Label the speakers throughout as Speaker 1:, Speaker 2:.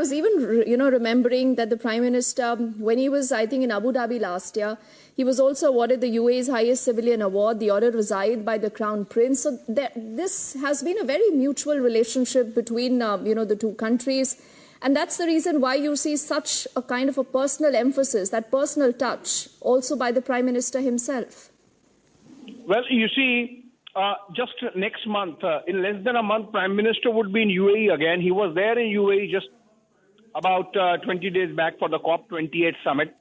Speaker 1: was even, remembering that the Prime Minister, when he was, I think, in Abu Dhabi last year, he was also awarded the UAE's highest civilian award, the Order Reside by the Crown Prince. So this has been a very mutual relationship between, the two countries. And that's the reason why you see such a kind of a personal emphasis, that personal touch, also by the Prime Minister himself.
Speaker 2: Well, you see, just next month, in less than a month, Prime Minister would be in UAE again. He was there in UAE just about 20 days back for the COP28 summit,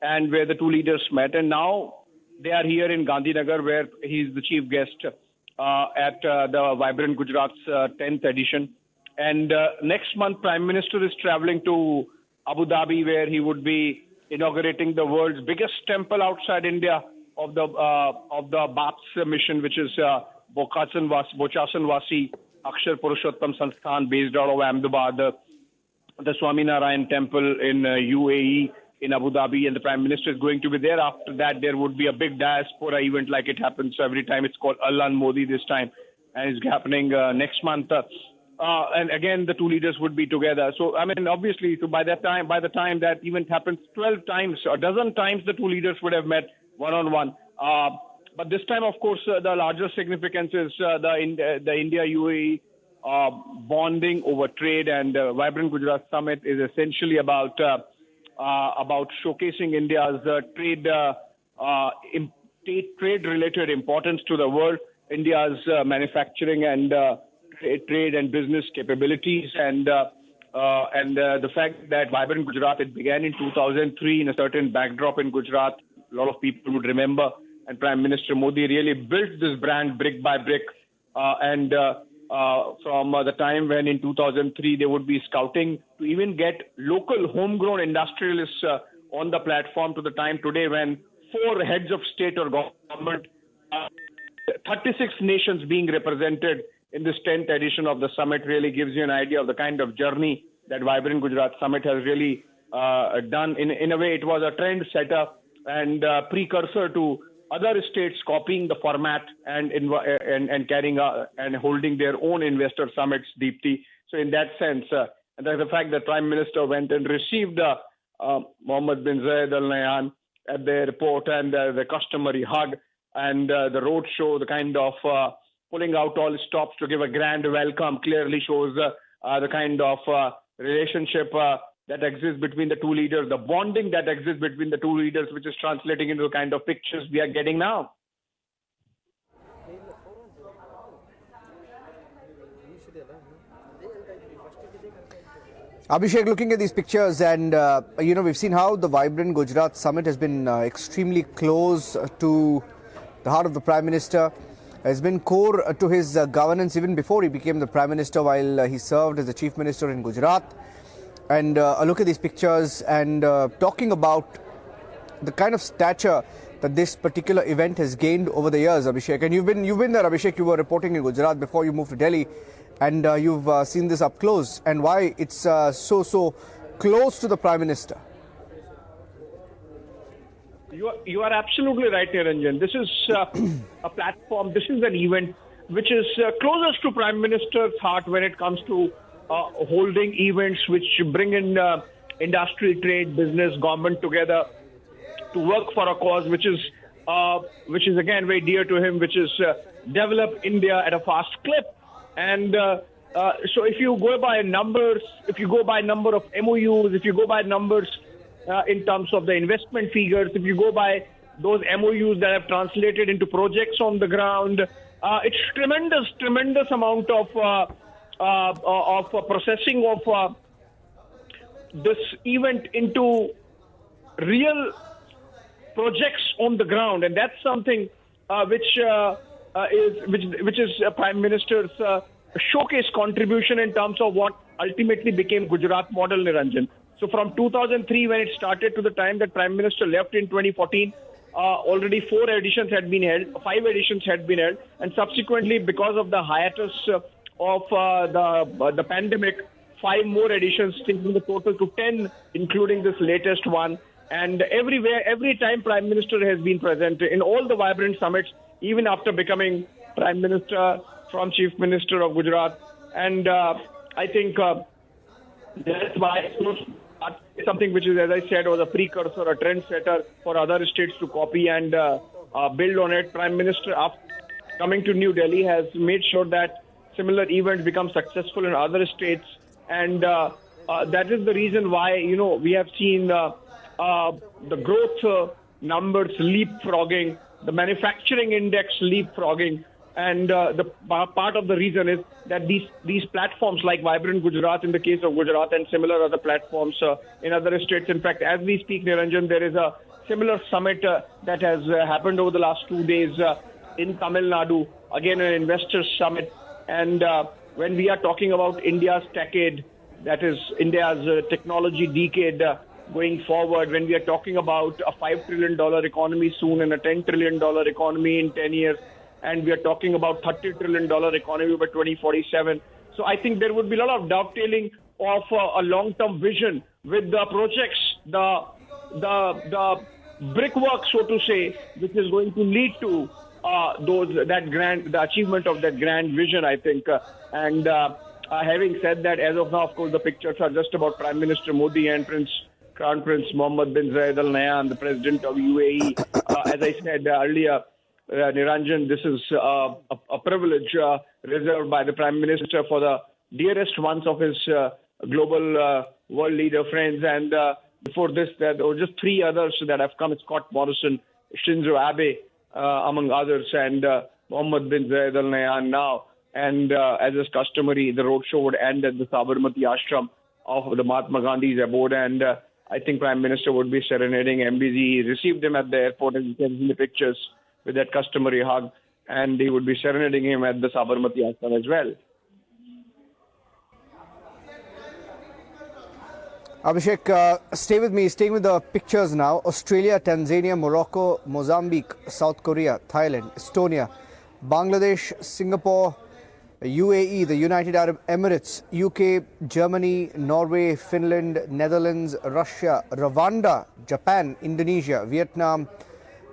Speaker 2: and where the two leaders met. And now they are here in Gandhinagar, where he's the chief guest at the Vibrant Gujarat's 10th edition. And next month, Prime Minister is traveling to Abu Dhabi, where he would be inaugurating the world's biggest temple outside India of the BAPS mission, which is Bochasan Vasi Akshar Purushottam Sansthan, based out of Ahmedabad, the Swaminarayan temple in UAE, in Abu Dhabi, and the Prime Minister is going to be there. After that, there would be a big diaspora event like it happens every time. It's called Allah Modi this time, and it's happening next month. And again, the two leaders would be together. So, I mean, obviously, so by the time that event happens, 12 times, a dozen times, the two leaders would have met one-on-one. But this time, of course, the larger significance is the India-UAE bonding over trade, and Vibrant Gujarat Summit is essentially about showcasing India's trade-related importance to the world, India's manufacturing and trade and business capabilities, and the fact that Vibrant Gujarat, it began in 2003 in a certain backdrop in Gujarat. A lot of people would remember, and Prime Minister Modi really built this brand brick by brick, and from the time when in 2003 they would be scouting to even get local homegrown industrialists on the platform, to the time today when 4 heads of state or government, 36 nations being represented in this 10th edition of the summit, really gives you an idea of the kind of journey that Vibrant Gujarat Summit has really done. In a way, it was a trend setter and precursor to other states copying the format and carrying and holding their own investor summits, Deepti. So in that sense, and the fact that Prime Minister went and received Mohammed bin Zayed Al Nahyan at the airport, and the customary hug, and the roadshow, the kind of pulling out all stops to give a grand welcome, clearly shows the kind of relationship that exists between the two leaders, the bonding that exists between the two leaders, which is translating into the kind of pictures we are getting now.
Speaker 3: Abhishek, looking at these pictures, and we've seen how the Vibrant Gujarat Summit has been extremely close to the heart of the Prime Minister, has been core to his governance even before he became the Prime Minister, while he served as the Chief Minister in Gujarat. And a look at these pictures, and talking about the kind of stature that this particular event has gained over the years, Abhishek. And you've been there, Abhishek. You were reporting in Gujarat before you moved to Delhi, and you've seen this up close, and why it's so close to the Prime Minister.
Speaker 2: You are absolutely right, Niranjan. This is a platform. This is an event which is closest to Prime Minister's heart when it comes to holding events which bring in industry, trade, business, government together to work for a cause which is again very dear to him, which is develop India at a fast clip. And so if you go by numbers, if you go by number of MOUs, if you go by numbers in terms of the investment figures, if you go by those MOUs that have translated into projects on the ground, it's tremendous amount of processing of this event into real projects on the ground, and that's something which is Prime Minister's showcase contribution in terms of what ultimately became Gujarat model, Niranjan. So from 2003 when it started to the time that Prime Minister left in 2014, already 5 editions had been held, and subsequently, because of the hiatus of the pandemic, 5 more editions, taking the total to 10, including this latest one. And every time Prime Minister has been present in all the Vibrant Summits, even after becoming Prime Minister from Chief Minister of Gujarat. And I think That's why it's something which is, as I said, was a precursor, a trendsetter for other states to copy and build on it. Prime Minister, after coming to New Delhi, has made sure that similar events become successful in other states, and that is the reason why we have seen the growth numbers leapfrogging, the manufacturing index leapfrogging. And the part of the reason is that these platforms like Vibrant Gujarat in the case of Gujarat and similar other platforms in other states. In fact, as we speak, Niranjan, there is a similar summit that has happened over the last 2 days in Tamil Nadu, again an investor summit. And when we are talking about India's decade, that is India's technology decade going forward, when we are talking about a $5 trillion economy soon and a $10 trillion economy in 10 years, and we are talking about $30 trillion economy by 2047. So I think there would be a lot of dovetailing of a long-term vision with the projects, the brickwork, so to say, which is going to lead to the achievement of that grand vision, I think. And having said that, as of now, of course, the pictures are just about Prime Minister Modi and Crown Prince Mohammed bin Zayed Al Nahyan, the President of UAE. As I said earlier, Niranjan, this is a privilege reserved by the Prime Minister for the dearest ones of his global world leader friends. And before this, there were just 3 others that have come: Scott Morrison, Shinzo Abe, among others, and Mohammed bin Zayed Al Nahyan now. And as is customary, the roadshow would end at the Sabarmati ashram of the Mahatma Gandhi's abode. And I think Prime Minister would be serenading MBZ. He received him at the airport, as you can see in the pictures, with that customary hug, and he would be serenading him at the Sabarmati ashram as well.
Speaker 3: Abhishek, stay with me. Staying with the pictures now. Australia, Tanzania, Morocco, Mozambique, South Korea, Thailand, Estonia, Bangladesh, Singapore, UAE, the United Arab Emirates, UK, Germany, Norway, Finland, Netherlands, Russia, Rwanda, Japan, Indonesia, Vietnam,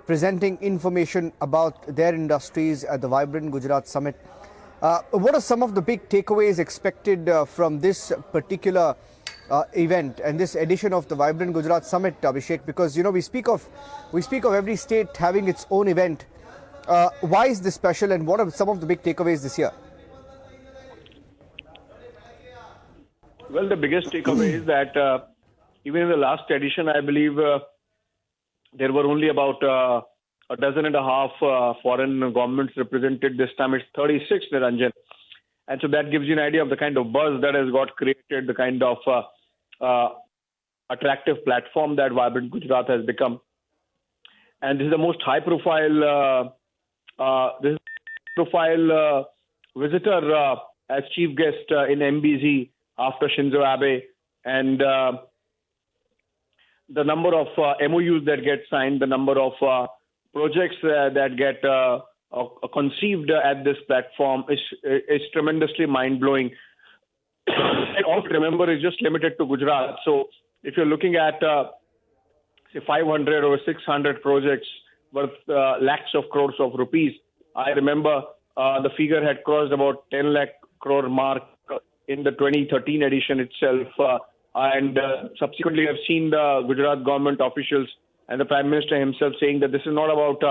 Speaker 3: presenting information about their industries at the Vibrant Gujarat Summit. What are some of the big takeaways expected from this particular event and this edition of the Vibrant Gujarat Summit, Abhishek? Because we speak of every state having its own event. Why is this special, and what are some of the big takeaways this year?
Speaker 2: Well, the biggest takeaway is that even in the last edition, I believe there were only about a dozen and a half foreign governments represented. This time it's 36, Niranjan. And so that gives you an idea of the kind of buzz that has got created, the kind of attractive platform that Vibrant Gujarat has become. And this is the most high-profile visitor as chief guest in MBZ after Shinzo Abe. And the number of MOUs that get signed, the number of projects that get conceived at this platform is tremendously mind-blowing. And also remember, it's just limited to Gujarat. So if you're looking at, say, 500 or 600 projects worth lakhs of crores of rupees, I remember the figure had crossed about 10 lakh crore mark in the 2013 edition itself. And subsequently, I've seen the Gujarat government officials and the Prime Minister himself saying that this is not about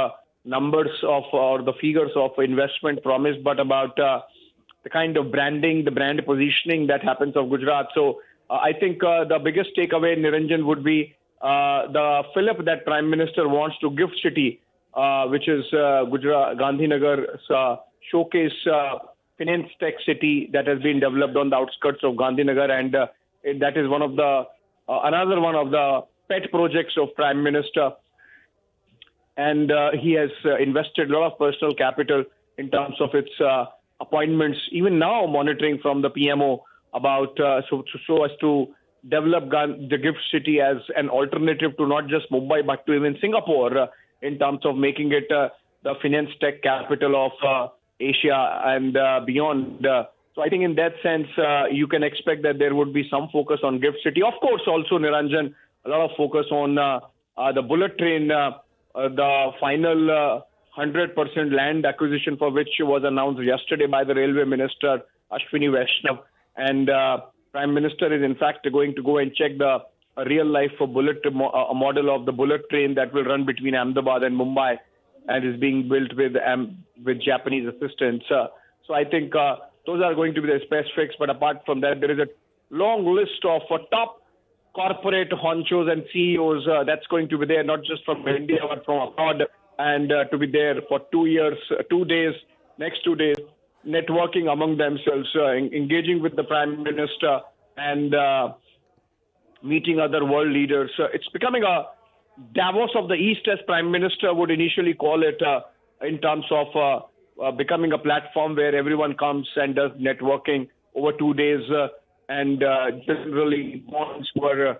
Speaker 2: numbers of or the figures of investment promised, but about the kind of branding, the brand positioning that happens of Gujarat. So I think the biggest takeaway, Niranjan, would be the fillip that Prime Minister wants to Gift City, which is Gujarat Gandhinagar's showcase finance tech city that has been developed on the outskirts of Gandhinagar, and that is one of the another one of the pet projects of Prime Minister. And he has invested a lot of personal capital in terms of its appointments, even now monitoring from the PMO about so as to develop the Gift City as an alternative to not just Mumbai but to even Singapore in terms of making it the finance tech capital of Asia and beyond. So I think in that sense, you can expect that there would be some focus on Gift City. Of course, also, Niranjan, a lot of focus on the bullet train, the final 100% land acquisition for which was announced yesterday by the Railway Minister, Ashwini Vaishnav. And Prime Minister is in fact going to go and check the real life a model of the bullet train that will run between Ahmedabad and Mumbai, and is being built with Japanese assistance. So I think those are going to be the specifics. But apart from that, there is a long list of top corporate honchos and CEOs that's going to be there, not just from India but from abroad, and to be there for 2 days, next 2 days, networking among themselves, engaging with the Prime Minister and meeting other world leaders. It's becoming a Davos of the East, as Prime Minister would initially call it, in terms of becoming a platform where everyone comes and does networking over 2 days, and generally bonds were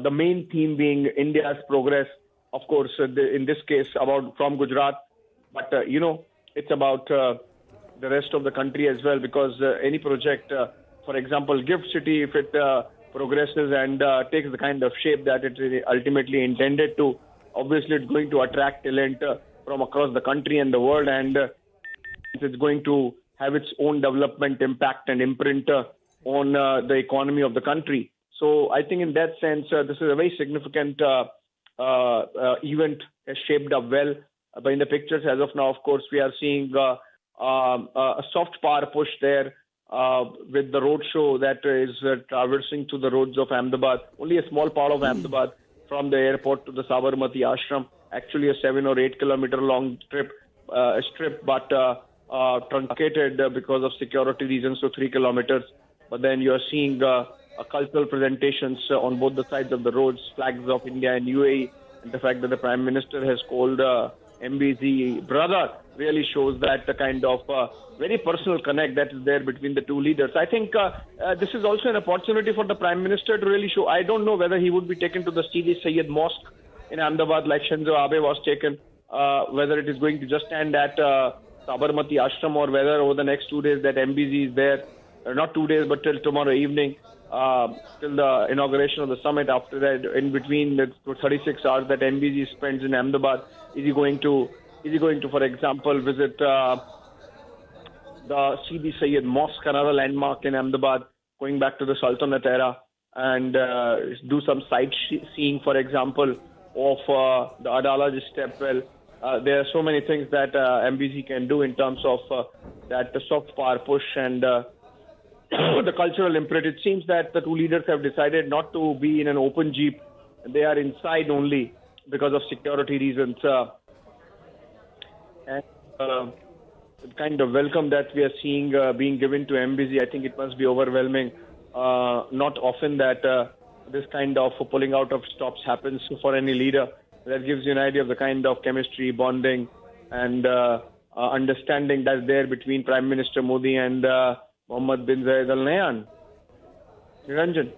Speaker 2: the main theme being India's progress. Of course, in this case, from Gujarat, but it's about the rest of the country as well, because any project, for example, Gift City, if it progresses and takes the kind of shape that it is ultimately intended to, obviously it's going to attract talent from across the country and the world, and it's going to have its own development impact and imprint on the economy of the country. So I think in that sense, this is a very significant event, has shaped up well. But in the pictures as of now, of course, we are seeing a soft power push there, with the roadshow that is traversing through the roads of Ahmedabad. Only a small part of Ahmedabad, from the airport to the Sabarmati ashram, actually a 7 or 8 kilometer long strip, but truncated because of security reasons to 3 kilometers. But then you are seeing cultural presentations on both the sides of the roads, flags of India and UAE, and the fact that the Prime Minister has called MBZ brother really shows that the kind of very personal connect that is there between the two leaders. I think this is also an opportunity for the Prime Minister to really show. I don't know whether he would be taken to the Sidi Sayyid Mosque in Ahmedabad like Shinzo Abe was taken, whether it is going to just stand at Sabarmati ashram, or whether over the next 2 days that MBZ is there, not 2 days but till tomorrow evening, till the inauguration of the summit. After that, in between the 36 hours that MBZ spends in Ahmedabad, is he going to, for example, visit the Sidi Sayyid Mosque, another landmark in Ahmedabad, going back to the Sultanate era, and do some sightseeing, for example, of the Adalaj stepwell. There are so many things that MBZ can do in terms of that soft power push and the cultural imprint. It seems that the two leaders have decided not to be in an open jeep. They are inside only because of security reasons. And the kind of welcome that we are seeing being given to MBZ, I think it must be overwhelming. Not often that this kind of pulling out of stops happens for any leader. That gives you an idea of the kind of chemistry, bonding, and understanding that's there between Prime Minister Modi and Mohammed bin Zayed Al Nahyan. Niranjan.